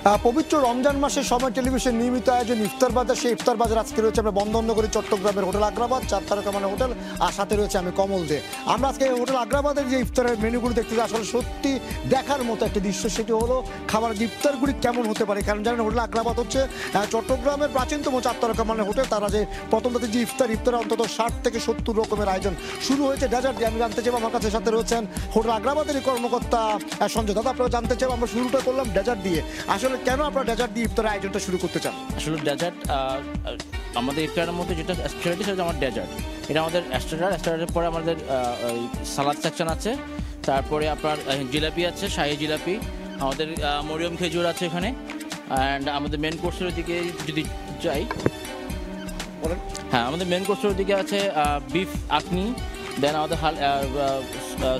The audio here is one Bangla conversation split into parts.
পবিত্র রমজান মাসের সময় টেলিভিশন নিয়মিত আয়োজন ইফতার বাজার, সেই ইফতার বাজার আজকে রয়েছে আমরা বন্দরনগরী চট্টগ্রামের হোটেল আগ্রাবাদ 4 তারকা মানে হোটেল, আর সাথে রয়েছে আমি কমল দে। আমরা আজকে হোটেল আগ্রাবাদের যে ইফতারের মেনুগুলো দেখতে আসলে সত্যি দেখার মতো একটা দৃশ্য, সেটি হলো খাবারের ইফতারগুলি কেমন হতে পারে। কারণ জানেন হোটেল আগ্রাবাদ হচ্ছে চট্টগ্রামের প্রাচীনতম 4 তারকা মানে হোটেল। তারা যে প্রথম তাদের যে ইফতার অন্তত 60 থেকে 70 রকমের আয়োজন শুরু হয়েছে ডেজার্ট দিয়ে। আমি জানতে চাইব, আমার কাছে সাথে রয়েছেন হোটেল আগ্রাবাদের কর্মকর্তা সঞ্জয় দাদা। আপনারা জানতে চাইব, আমরা শুরুটা করলাম ডেজার্ট দিয়ে, আসলে কেন আপনারা ডেজার্ট দিয়ে ইফতারের আয়োজনটা শুরু করতে চান? আসলে ডেজার্ট আমাদের ইফতারের মধ্যে যেটা স্পেশালিটি সেটা আমার ডেজার্ট। এটা আমাদের স্টার্টারের পরে আমাদের সালাদ সেকশন আছে, তারপরে আপনার জিলাপি আছে, শাহী জিলাপি, আমাদের মরিয়ম খেজুর আছে এখানে, অ্যান্ড আমাদের মেন কোর্সের দিকে যদি যাই, হ্যাঁ আমাদের মেন কোর্সের দিকে আছে বিফ আখনি, দেন আমাদের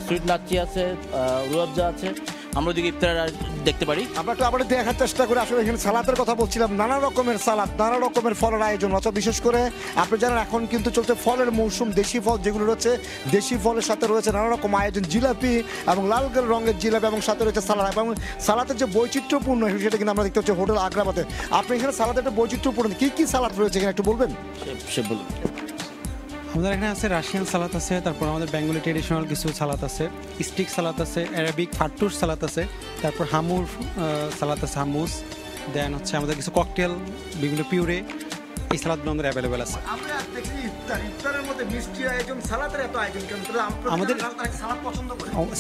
সুইট লাচ্ছি আছে, রুয়াবজা আছে। আমরা ওদিকে ইফতার দেখতে পারি। আমরা একটু আবার দেখার চেষ্টা করি। আসলে এখানে সালাদের কথা বলছিলাম, নানা রকমের সালাদ, নানা রকমের ফলের আয়োজন আছে। বিশেষ করে আপনি জানেন এখন কিন্তু চলছে ফলের মৌসুম, দেশি ফল যেগুলো রয়েছে, দেশি ফলের সাথে রয়েছে নানা রকম আয়োজন, জিলাপি এবং লাল রঙের জিলাপি, এবং সাথে রয়েছে সালাদ। এবং সালাদের যে বৈচিত্র্যপূর্ণ সেটা কিন্তু আমরা দেখতে পাচ্ছি হোটেল আগ্রাবাদে। আপনি এখানে সালাদের একটা বৈচিত্র্যপূর্ণ কি কি সালাদ রয়েছে এখানে একটু বলবেন? সে বলুন। আমাদের এখানে আছে রাশিয়ান সালাদ আছে, তারপর আমাদের বেঙ্গলি ট্রেডিশনাল কিছু সালাদ আছে, স্টিক সালাদ আছে, অ্যারাবিক ফাট্টুস সালাদ আছে, তারপর হামুর সালাদ আছে, হামুস, দেন হচ্ছে আমাদের কিছু ককটেল, বিভিন্ন পিউরে, এই সালাদগুলো আমাদের অ্যাভেলেবেল আছে। আমাদের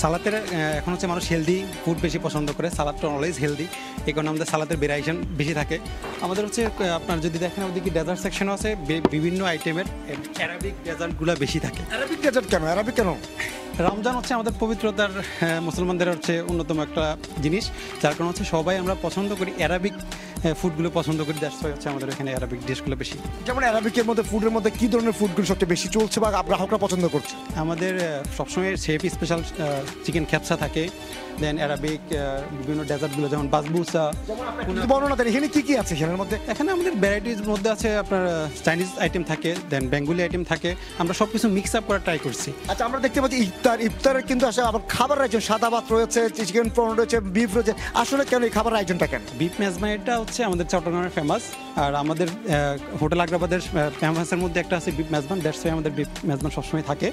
সালাদের এখন হচ্ছে মানুষ হেলদি ফুড বেশি পছন্দ করে, সালাদটা অলওয়েজ হেলদি, এই কারণে আমাদের সালাদের ভেরিয়েশন বেশি থাকে। আমাদের হচ্ছে আপনার যদি দেখেন ওদিকে ডেজার্ট সেকশনও আছে, বিভিন্ন আইটেমের অ্যারাবিক ডেজার্টগুলো বেশি থাকে। অ্যারাবিক ডেজার্ট কেন? অ্যারাবিক কেন? রমজান হচ্ছে আমাদের পবিত্রতার মুসলমানদের হচ্ছে অন্যতম একটা জিনিস, যার কারণে হচ্ছে সবাই আমরা পছন্দ করি অ্যারাবিক ফুডগুলো পছন্দ করি, দ্যাটস ওয়াই হচ্ছে আমাদের এখানে অ্যারাবিক ডিশগুলো বেশি। যেমন অ্যারাবিকের মধ্যে ফুডের মধ্যে কি ধরনের ফুডগুলো সবচেয়ে বেশি চলছে বা গ্রাহকরা পছন্দ করছে? আমাদের সবসময় শেফ স্পেশাল চিকেন খ্যাপসা থাকে, দেন অ্যারাবিক বিভিন্ন ডেজার্টগুলো যেমন বাসবুসা। বর্ণনা দেন এখানে কি কি আছে এখানের মধ্যে? এখানে আমাদের ভ্যারাইটির মধ্যে আছে আপনার চাইনিজ আইটেম থাকে, দেন বেঙ্গলি আইটেম থাকে, আমরা সব কিছু মিক্স আপ করা ট্রাই করছি। আচ্ছা, আমরা দেখতে পাচ্ছি ইফতারের কিন্তু আসলে আবার খাবার আয়োজন, সাদা ভাত রয়েছে, চিকেন প্রন রয়েছে, বিফ রয়েছে। আসলে কেন এই খাবার আয়োজনটা কেন? বিফ মেজবানিটা হচ্ছে আমাদের চট্টগ্রামের ফেমাস, আর আমাদের হোটেল আগ্রাবাদের ফেমাসের মধ্যে একটা আছে বিফ মেজবান, দ্যাটস ওয়াই আমাদের বিফ মেজবান সবসময় থাকে।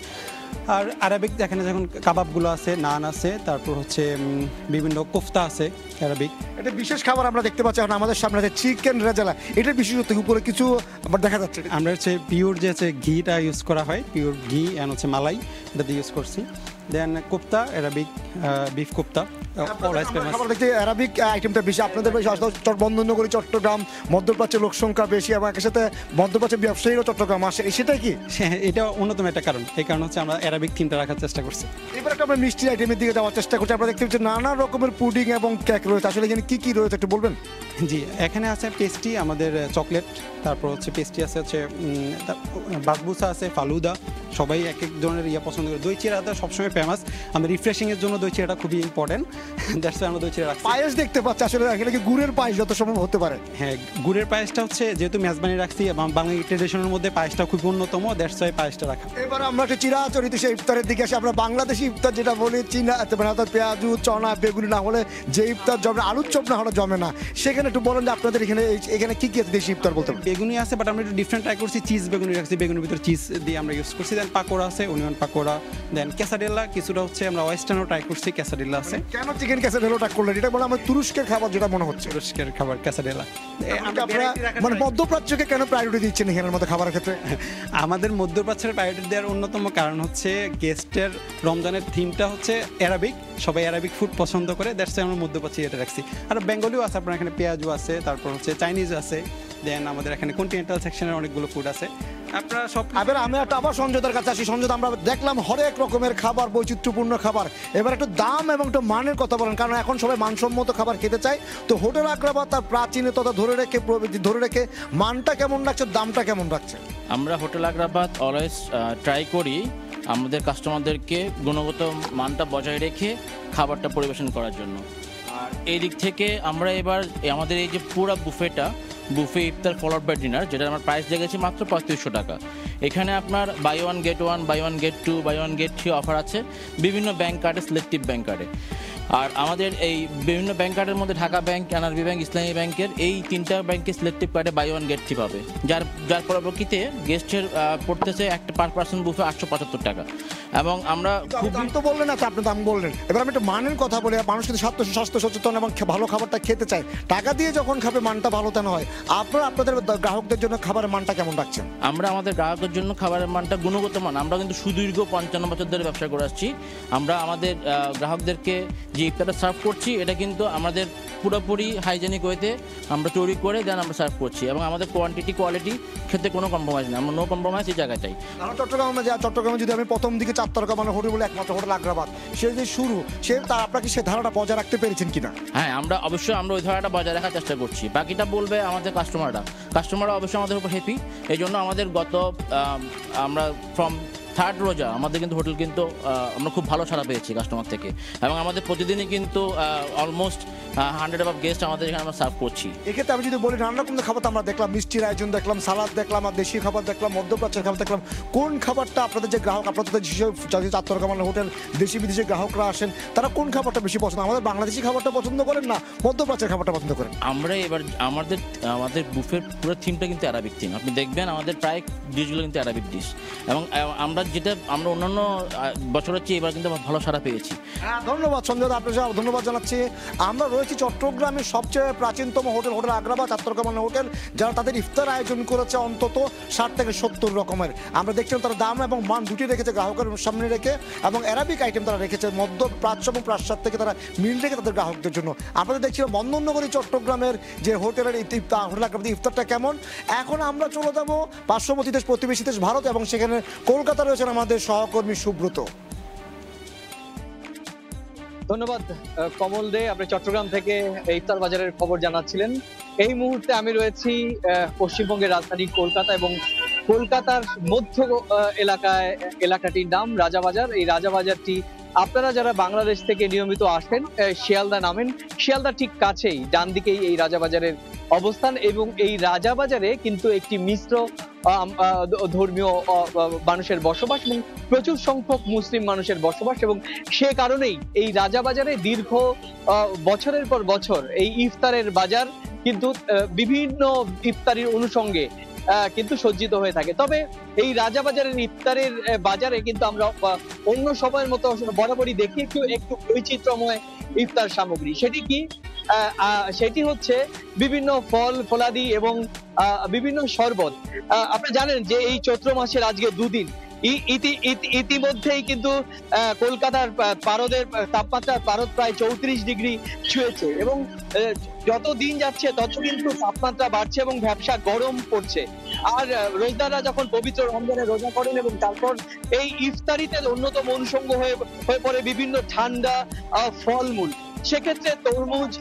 আর আরবিক এখানে যখন কাবাবগুলো আছে, নান আছে, তারপর হচ্ছে বিভিন্ন কোফতা আছে আরবিক। এটা বিশেষ খাবার আমরা দেখতে পাচ্ছি এখন আমাদের সামনে আছে চিকেন রেজালা। এটার বিশেষত্ব উপরে কিছু আবার দেখা যাচ্ছে। আমরা হচ্ছে পিওর যে হচ্ছে ঘিটা ইউজ করা হয়, পিওর ঘি অ্যান্ড হচ্ছে মালাই, এটাতে ইউজ করছি। Then kofta, Arabic beef kofta, Arabic আইটেমটা বেশি আপনাদের বেশি। বন্দরনগরী চট্টগ্রাম, মধ্যপ্রাচ্যের লোক সংখ্যা বেশি এবং একের সাথে মধ্যপ্রাচ্যের ব্যবসায়ীরাও চট্টগ্রাম আসে, সেটাই কি? হ্যাঁ, এটা অন্যতম একটা কারণ। এই কারণ হচ্ছে আমরা অ্যারাবিক থিমটা রাখার চেষ্টা করছি। এবার একটা আমরা মিষ্টি আইটেমের দিকে যাওয়ার চেষ্টা করছি। আমরা দেখতে পাচ্ছি নানা রকমের পুডিং এবং কেক রয়েছে। আসলে এখানে কি কি রয়েছে একটু বলবেন? জি, এখানে আছে পেস্ট্রি, আমাদের চকলেট, তারপর হচ্ছে পেস্ট্রি আছে, হচ্ছে বাসবুসা আছে, ফালুদা, সবাই এক এক ধরনের পছন্দ করে। দই চিড়াটা সবসময় ফেমাস, আমাদের রিফ্রেশিংয়ের জন্য দই চিড়াটা খুবই ইম্পর্টেন্ট, দ্যাটস ওয়াই আমরা দই চিড়া রাখছি। পায়েস দেখতে পাচ্ছি, আসলে এখানে কি গুড়ের পায়েস যত সম্ভব হতে পারে? হ্যাঁ, গুড়ের পায়েসটা হচ্ছে যেহেতু মেজবানি রাখছি এবং বাঙালি ট্রেডিশনের মধ্যে পায়েসটা খুব অন্যতম, দ্যাটস ওয়াই পায়েসটা রাখা। এবার আমরা একটা চিরাচরিত সেই ইফতারের দিকে আসি। আমরা বাংলাদেশি ইফতার যেটা বলি, চীনা পেঁয়াজু, চনা, বেগুনি না হলে যে ইফতার জমে, আলুর চপ না হলে জমে না। সেখানে একটু বলেন যে আপনাদের এখানে কি কি আছে দেশি ইফতার বলতে? বেগুনি আছে, বাট আমরা একটু ডিফারেন্ট ট্রাই করছি, চিজ বেগুনি রাখছি, বেগুনের ভিতরে চিজ দিয়ে আমরা ইউজ করছি। দেন পাকোড়া আছে, অনিয়ন পাকোড়া, দেন ক্যাসাডেল্লা কিছুটা হচ্ছে আমরা ওয়েস্টার্নও ট্রাই করছি, ক্যাসাডেল্লা আছে। কেন চিকেন ক্যাসাডেল্লাটা করলেন? এটা বলে আমার তুরস্কের খাবার যেটা মনে হচ্ছে। তুরস্কের খাবার ক্যাসাডেল্লা। মানে মধ্যপ্রাচ্যকে কেন প্রায়োরিটি দিচ্ছেন এখানের মধ্যে খাবারের ক্ষেত্রে? আমাদের মধ্যপ্রাচ্যের প্রায়োরিটি দেওয়ার অন্যতম কারণ হচ্ছে গেস্টের রমজানের থিমটা হচ্ছে অ্যারাবিক, সবাই অ্যারাবিক ফুড পছন্দ করে, দ্যাটস ওয়াই আমরা মধ্যপ্রাচ্য এটা রাখছি। আর বেঙ্গলিও আছে, আপনার এখানে পেঁয়াজু আছে, তারপর হচ্ছে চাইনিজ আছে, দেন আমাদের এখানে কন্টিনেন্টাল সেকশনের অনেকগুলো ফুড আছে। আপনারা সব এবার আমি একটা আবার সঞ্জয়দার কাছে আসি। সঞ্জয়, আমরা দেখলাম হরেক রকমের খাবার, বৈচিত্র্যপূর্ণ খাবার। এবার একটু দাম এবং একটু মানের কথা বলেন, কারণ এখন সবাই মানসম্মত খাবার খেতে চায়। তো হোটেল আগ্রাবাদ তার প্রাচীনতা ধরে রেখে মানটা কেমন রাখছে, দামটা কেমন রাখছে? আমরা হোটেল আগ্রাবাদ অলওয়েজ ট্রাই করি আমাদের কাস্টমারদেরকে গুণগত মানটা বজায় রেখে খাবারটা পরিবেশন করার জন্য। আর এই দিক থেকে আমরা এবার আমাদের এই যে পুরো বুফে ইফতার ফলোড বাই ডিনার, যেটা আমার প্রাইস লেগেছে মাত্র 3500 টাকা। এখানে আপনার buy one get 1, buy one get 2, buy one get 3 offer আছে বিভিন্ন ব্যাংক কার্ডে, সিলেক্টিভ ব্যাংক কার্ডে। আর আমাদের এই বিভিন্ন ব্যাংক কার্ডের মধ্যে ঢাকা ব্যাংক, এনআরবি ব্যাংক, ইসলামী ব্যাংকের এই তিনটা ব্যাংকে সিলেক্টিভ কার্ডে বাই ওয়ান গেট থ্রি পাবে, যার পরবর্তীতে গেস্টের পড়তেছে একটা পার পার্সন বুফে 875 টাকা। এবং আমরা খুব দাম তো বললেন না, আপনি দাম বললেন, এবার আমি একটু মানের কথা বলি। মানুষ কিন্তু স্বাস্থ্য সচেতন এবং ভালো খাবারটা খেতে চায়, টাকা দিয়ে যখন খাবে মানটা ভালো তেন হয়। আপনাদের গ্রাহকদের জন্য খাবারের মানটা কেমন রাখছেন? আমরা আমাদের গ্রাহকের জন্য খাবারের মানটা গুণগত মান, আমরা কিন্তু সুদীর্ঘ 55 বছর ধরে ব্যবসা করে আসছি। আমরা আমাদের গ্রাহকদেরকে যে ইফতারটা সার্ভ করছি এটা কিন্তু আমাদের পুরোপুরি হাইজেনিক ওয়েতে আমরা তৈরি করে দেন আমরা সার্ভ করছি, এবং আমাদের কোয়ালিটি খেতে কোনো কম্প্রোমাইজ নেই, আমরা নো কম্প্রোমাইজ এই জায়গাটাই। চট্টগ্রামে যদি আমি প্রথম দিকে 4 তারকা মানে হোটেল বলে একমাত্র হোটেল আগ্রাবাদ, সে যে শুরু আপনাকে সে ধারাটা বজায় রাখতে পেরেছেন কিনা? হ্যাঁ, আমরা অবশ্যই ওই ধারাটা বজায় রাখার চেষ্টা করছি। বাকিটা বলবে আমাদের কাস্টমাররা অবশ্যই আমাদের উপর হ্যাপি। এই জন্য আমাদের আমরা ফ্রম থার্ড রোজা আমাদের কিন্তু হোটেল কিন্তু আমরা খুব ভালো সাড়া পেয়েছি কাস্টমার থেকে, এবং আমাদের প্রতিদিনই কিন্তু অলমোস্ট 100 অফ গেস্ট আমাদের এখানে আমরা সার্ভ করছি। এক্ষেত্রে আমি যদি বলি নানা রকমের খাবার আমরা দেখলাম, মিষ্টির আয়োজন দেখলাম, সালাদ দেখলাম, আর দেশি খাবার দেখলাম, মধ্যপ্রাচ্যের খাবার দেখলাম। কোন খাবারটা আপনাদের যে গ্রাহক, আপনাদের যেসব 4 তারকা মানে হোটেল দেশি বিদেশি গ্রাহকরা আসেন, তারা কোন খাবারটা বেশি পছন্দ? আমাদের বাংলাদেশি খাবারটা পছন্দ করেন না মধ্যপ্রাচ্যের খাবারটা পছন্দ করেন? আমরা এবার আমাদের বুফের পুরো থিমটা কিন্তু অ্যারাবিক থিম। আপনি দেখবেন আমাদের প্রায় ডিশগুলো কিন্তু অ্যারাবিক ডিশ, এবং আমরা অন্যান্য বছরের চেয়ে এবার কিন্তু ভালো সাড়া পেয়েছি। হ্যাঁ, ধন্যবাদ সঞ্জয় দা, আপনাকে ধন্যবাদ জানাচ্ছি। আমরা রয়েছি চট্টগ্রামের সবচেয়ে প্রাচীনতম হোটেল আগ্রাবাদ 4 তারকা মানে হোটেল, যারা তাদের ইফতার আয়োজন করেছে অন্তত 60 থেকে 70 রকমের। আমরা দেখছিলাম তারা দাম এবং মান দুটি রেখেছে গ্রাহকের সামনে রেখে, এবং অ্যারাবিক আইটেম তারা রেখেছে মধ্য প্রাচ্য এবং পাশ্চাত্য থেকে তারা মিল রেখে তাদের গ্রাহকদের জন্য। আপনাদের দেখছিলাম বন্দরনগরী চট্টগ্রামের যে হোটেল আগ্রাবাদের ইফতারটা কেমন। এখন আমরা চলে যাবো পার্শ্ববর্তী দেশ, প্রতিবেশী দেশ ভারত, এবং সেখানে কলকাতা রয়েছেন আমাদের সহকর্মী সুব্রত। ধন্যবাদ কমল দে, আপনি চট্টগ্রাম থেকে ইফতার বাজারের খবর জানাচ্ছিলেন। এই মুহূর্তে আমি রয়েছি পশ্চিমবঙ্গের রাজধানী কলকাতা, এবং কলকাতার মধ্য এলাকাটির নাম রাজাবাজার। এই রাজাবাজারটি আপনারা যারা বাংলাদেশ থেকে নিয়মিত আসেন, শিয়ালদা নামেন, শিয়ালদা ঠিক কাছেই ডান দিকেই এই রাজাবাজারের অবস্থান। এবং এই রাজাবাজারে কিন্তু একটি মিশ্র ধর্মীয় মানুষের বসবাস এবং প্রচুর সংখ্যক মুসলিম মানুষের বসবাস, এবং সে কারণেই এই রাজাবাজারে দীর্ঘ বছরের পর বছর এই ইফতারের বাজার কিন্তু বিভিন্ন ইফতারির অনুষঙ্গে কিন্তু সজ্জিত হয়ে থাকে। তবে এই রাজাবাজারের ইফতারের বাজারে কিন্তু আমরা অন্য সময়ের মতো বরাবরই দেখি একটু বৈচিত্র্যময় ইফতার সামগ্রী। সেটি কি? সেটি হচ্ছে বিভিন্ন ফলাদি এবং বিভিন্ন শরবত। আপনি জানেন যে এই চৈত্র মাসের আজকে 2 দিন ইতিমধ্যেই কিন্তু কলকাতার পারদের পারদ প্রায় 34 ডিগ্রি ছুঁয়েছে, এবং যত দিন যাচ্ছে তত কিন্তু তাপমাত্রা বাড়ছে এবং ভ্যাপসা গরম পড়ছে। আর রোজাদাররা যখন পবিত্র রমজানে রোজা করেন এবং তারপর এই ইফতারিতে অন্যতম অনুষঙ্গ হয়ে পড়ে বিভিন্ন ঠান্ডা ফলমূল, সেক্ষেত্রে তরমুজ,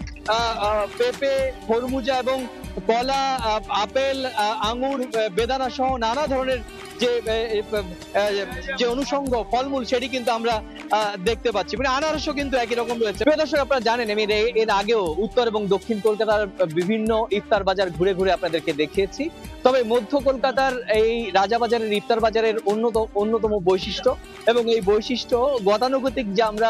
পেঁপে, খরমুজা এবং কলা, আপেল, আঙ্গুর, বেদানা সহ নানা ধরনের যে অনুষঙ্গ ফলমূল সেটি কিন্তু আমরা দেখতে পাচ্ছি। মানে আনারসও কিন্তু একই রকম রয়েছে। প্রিয় দর্শক, আপনারা জানেন আমি এর আগেও উত্তর এবং দক্ষিণ কলকাতার বিভিন্ন ইফতার বাজার ঘুরে ঘুরে আপনাদেরকে দেখিয়েছি। তবে মধ্য কলকাতার এই রাজাবাজারের ইফতার বাজারের অন্যতম বৈশিষ্ট্য, এবং এই বৈশিষ্ট্য গতানুগতিক যে আমরা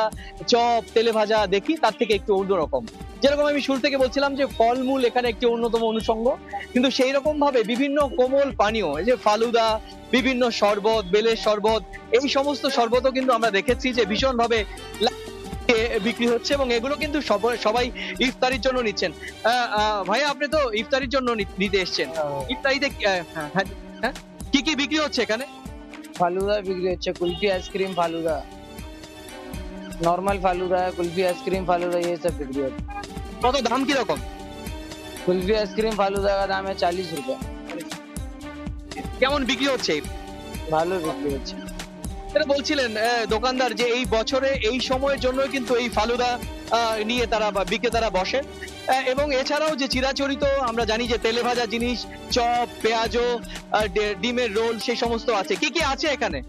চপ, তেলে ভাজা দেখি তার থেকে একটু অন্যরকম। যেরকম আমি শুরু থেকে বলছিলাম যে ফলমূল এখানে একটি অন্যতম অনুষঙ্গ, কিন্তু সেই রকম ভাবে বিভিন্ন কোমল পানীয়, এই যে ফালুদা, বিভিন্ন শরবত, বেলের শরবত, এই সমস্ত শরবতও কিন্তু আমরা দেখেছি যে ভীষণ ভাবে বিক্রি হচ্ছে, এবং এগুলো কিন্তু সবাই ইফতারির জন্য নিচ্ছেন। ভাইয়া, আপনি তো ইফতারির জন্য নিতে এসছেন, ইফতারিতে কি কি বিক্রি হচ্ছে এখানে? फालूदा बिक्री अच्छा, kulfi ice cream falooda, normal falooda, kulfi ice cream falooda, ये सब बिक्री होता है। কত দাম কি রকম? कुल्फी आइसक्रीम फालूदा का दाम है 40 रुपए। কেমন বিক্রি হচ্ছে? ভালো বিক্রি হচ্ছে। এটা বলছিলেন দোকানদার যে এই বছরে এই সময়ের জন্য কিন্তু এই ফালুদা নিয়ে তারা বিক্রেতারা বসে, এবং এছাড়াও যে চিরাচরিত আমরা জানি যে তেলে ভাজা জিনিস, চপ, পেঁয়াজু, ডিমের রোল, সেই সমস্ত আছে। কি কি আছে এখানে?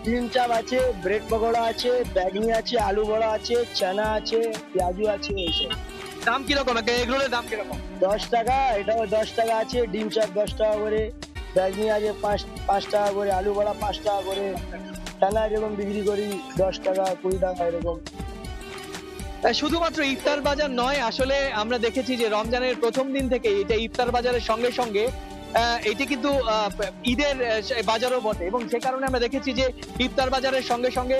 ডিম চাপ আছে, ব্রেড পকোড়া আছে, বেগনি আছে, আলু বড়া আছে, চানা আছে, পেঁয়াজু আছে। এইসব দাম কিরকম? এগ রোলের দাম কিরকম? 10 টাকা, এটাও 10 টাকা আছে। ডিম চাপ 10 টাকা করে, বেগনি আছে 5 টাকা করে, আলু বড়া 5 টাকা করে, চানা যেরকম বিক্রি করি 10 টাকা 20 টাকা এরকম। শুধুমাত্র ইফতার বাজার নয়, আসলে আমরা দেখেছি যে রমজানের প্রথম দিন থেকে এটা ইফতার বাজারের সঙ্গে সঙ্গে এটি কিন্তু ঈদের বাজারও বটে, এবং সে কারণে আমরা দেখেছি যে ইফতার বাজারের সঙ্গে সঙ্গে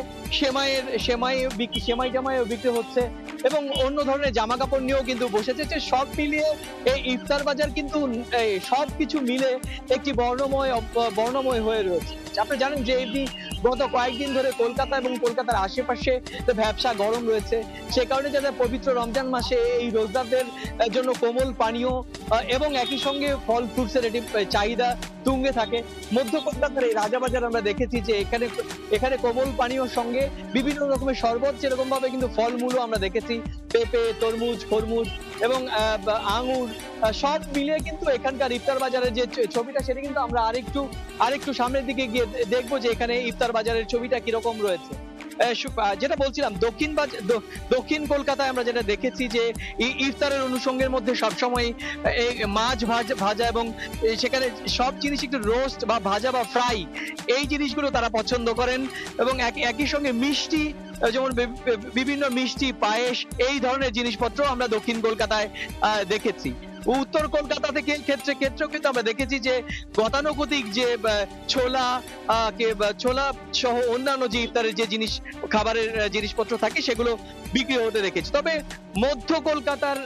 সেমাই জামাইও বিক্রি হচ্ছে, এবং অন্য ধরনের জামা কাপড় নিয়েও কিন্তু বসেছে। যে সব মিলিয়ে এই ইফতার বাজার কিন্তু সব কিছু মিলে একটি বর্ণময় হয়ে রয়েছে। আপনি জানেন যে এটি গত কয়েকদিন ধরে কলকাতা এবং কলকাতার আশেপাশে ব্যবসা গরম রয়েছে, সে কারণে যাতে পবিত্র রমজান মাসে এই রোজাদারদের জন্য কোমল পানীয় এবং একই সঙ্গে ফল ফ্রুটসের এটি চাহিদা তুঙ্গে থাকে। মধ্য কলকাতার এই রাজাবাজার আমরা দেখেছি যে এখানে কোমল পানীয়র সঙ্গে বিভিন্ন রকমের শরবত, যেরকম ভাবে কিন্তু ফলমূলও আমরা দেখেছি, পেঁপে, তরমুজ, খরমুজ এবং আঙুর, সব মিলিয়ে কিন্তু এখানকার ইফতার বাজারের যে ছবিটা সেটা কিন্তু আমরা আরেকটু সামনের দিকে গিয়ে দেখবো যে এখানে ইফতার বাজারের ছবিটা কিরকম রয়েছে। যেটা বলছিলাম, দক্ষিণ কলকাতায় আমরা যেটা দেখেছি যে ইফতারের অনুষঙ্গের মধ্যে সবসময় এই মাছ ভাজা এবং সেখানে সব জিনিস একটু রোস্ট বা ভাজা বা ফ্রাই, এই জিনিসগুলো তারা পছন্দ করেন, এবং একই সঙ্গে মিষ্টি, যেমন বিভিন্ন মিষ্টি, পায়েস, এই ধরনের জিনিসপত্র আমরা দক্ষিণ কলকাতায় দেখেছি। উত্তর কলকাতা থেকে ক্ষেত্রেও কিন্তু আমরা দেখেছি যে গতানুগতিক যে ছোলা সহ অন্যান্য যে ইফতারের যে খাবারের জিনিসপত্র থাকে সেগুলো বিক্রি হতে দেখেছি। তবে মধ্য কলকাতার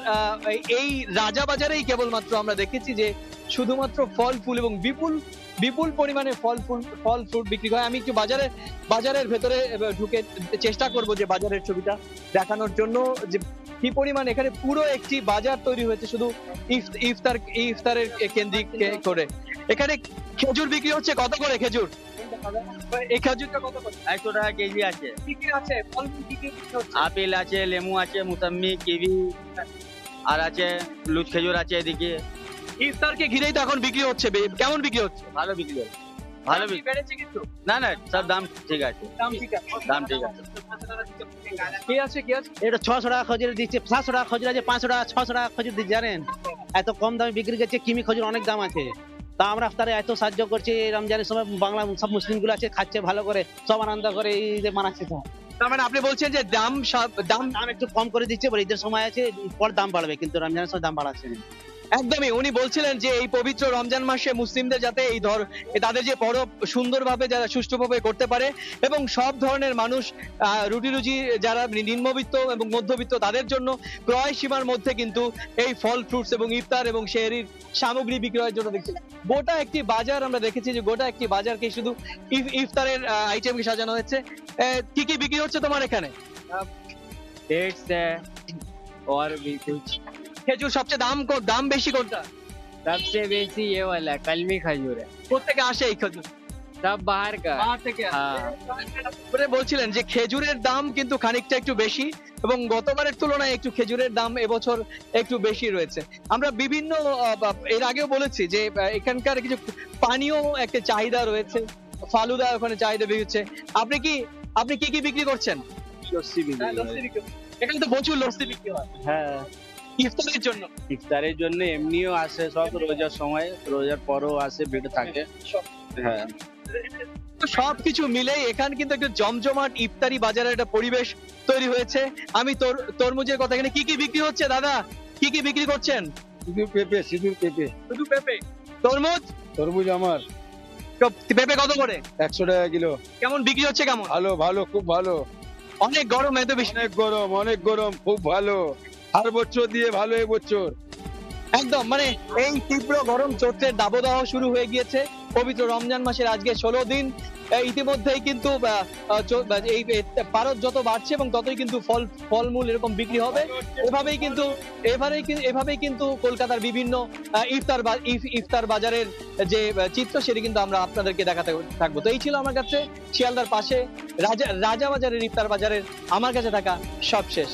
এই রাজাবাজারেই কেবলমাত্র আমরা দেখেছি যে শুধুমাত্র ফল ফুল এবং বিপুল পরিমাণে ফল ফ্রুট বিক্রি হয়। আমি একটু বাজারের ভেতরে ঢুকে চেষ্টা করব যে বাজারের ছবিটা দেখানোর জন্য, যে কি পরিমাণ এখানে পুরো একটি বাজার তৈরি হয়েছে শুধু ইফতারের কেন্দ্রিক করে। এখানে খেজুর বিক্রি হচ্ছে কত করে খেজুর? এই খেজুরটা কত করে? 100 টাকা কেজি আছে। কি কি আছে? ফলমূল কি কি বিক্রি হচ্ছে? আপেল আছে, লেবু আছে, মুসাম্মি, কিবি আর আছে লুচ খেজুর আছে এদিকে। ইফতারকে ঘিরেই তো এখন বিক্রি হচ্ছে। কেমন বিক্রি হচ্ছে? ভালো বিক্রি হয়, ভালো বিক্রি। বেড়েছে কিন্তু? না না, সব দাম ঠিক আছে, দাম ঠিক আছে। দাম ঠিক আছে। কি আছে? এটা 600 টাকা খজুর দিচ্ছে, 700 টাকা খজুর আছে, 500 টাকা 600 টাকা খজুর দিচ্ছে। জানেন এত কম দামে বিক্রি করছে, কিমি খজুর অনেক দাম আছে। তা আমরা ইফতারে এত সাহায্য করছি, রমজানের সময় বাংলা সব মুসলিম গুলো আছে, খাচ্ছে ভালো করে, সব আনন্দ করে ঈদে মানাচ্ছে। তো তার মানে আপনি বলছেন যে দাম দাম একটু কম করে দিচ্ছে, বলে ঈদের সময় আছে, পর দাম বাড়বে, কিন্তু রমজানের সময় দাম বাড়াচ্ছে না। একদমই উনি বলছিলেন যে এই পবিত্র রমজান মাসে মুসলিমদের যাতে তাদের যে পরব সুন্দরভাবে যারা সুষ্ঠুভাবে করতে পারে, এবং সব ধরনের মানুষ রুজি যারা নিম্নবিত্ত এবং মধ্যবিত্ত তাদের জন্য ক্রয় সীমার মধ্যে কিন্তু এই ফল ফ্রুটস এবং ইফতার এবং সেহরির সামগ্রী বিক্রয়ের জন্য দেখছি। গোটা একটি বাজার আমরা দেখেছি যে গোটা একটি বাজারকে শুধু ইফতারের আইটেমকে সাজানো হয়েছে। কি কি বিক্রি হচ্ছে তোমার এখানে? डेट्स है और भी कुछ। খেজুর সবচেয়ে দাম বেশি কোনটা? सबसे बेसी ये वाला है, कलमी खजूर है। কোথেকে আসে এই খেজুর? सब बाहर का। বাজার থেকে আসে। হ্যাঁ। করে বলছিলেন যে খেজুরের দাম কিন্তু খানিকটা একটু বেশি, এবং গতবারের তুলনায় একটু খেজুরের দাম এবছর একটু বেশি রয়েছে। আমরা বিভিন্ন এর আগেও বলেছি যে এখানকার কিছু পানীয় একটা চাহিদা রয়েছে, ফালুদা ওখানে চাহিদা বেশি হচ্ছে। আপনি কি বিক্রি করছেন? लस्सी भी লস্যি বিক্রি করছেন। এখানে তো প্রচুর লস্যি বিক্রি হয় হ্যাঁ, ইফতারের জন্য। ইফতারের জন্য এমনিও আসে, সব রোজার সময়, রোজার পরও আসে, ভিড় থাকে। হ্যাঁ, তো সবকিছু মিলেই এখানে কিন্তু একটা জমজমাট ইফতারি বাজারের একটা পরিবেশ তৈরি হয়েছে। আমি তরমুজের কথা, এখানে কি কি বিক্রি হচ্ছে দাদা? কি কি বিক্রি করছেন? সিঁদুর পেঁপে শুধু পেঁপে। তরমুজ আমার পেঁপে কত করে? 100 টাকা কিলো। কেমন বিক্রি হচ্ছে? কেমন? ভালো খুব ভালো। অনেক গরম, এত বেশি? অনেক গরম, খুব ভালো। আর বছর দিয়ে ভালো এই বছর। একদম, মানে এই তীব্র গরম চৈত্রের দাবদাহ শুরু হয়ে গিয়েছে। পবিত্র রমজান মাসের আজকে 16 দিন। ইতিমধ্যেই কিন্তু এই পারদ যত বাড়ছে এবং ততই কিন্তু ফলমূল এরকম বিক্রি হবে। এভাবেই কিন্তু কলকাতার বিভিন্ন ইফতার বাজারের যে চিত্র সেটি কিন্তু আমরা আপনাদেরকে দেখাতে থাকবো। তো এই ছিল আমার কাছে শিয়ালদার পাশে রাজাবাজারের ইফতার বাজারের আমার কাছে থাকা সবশেষ।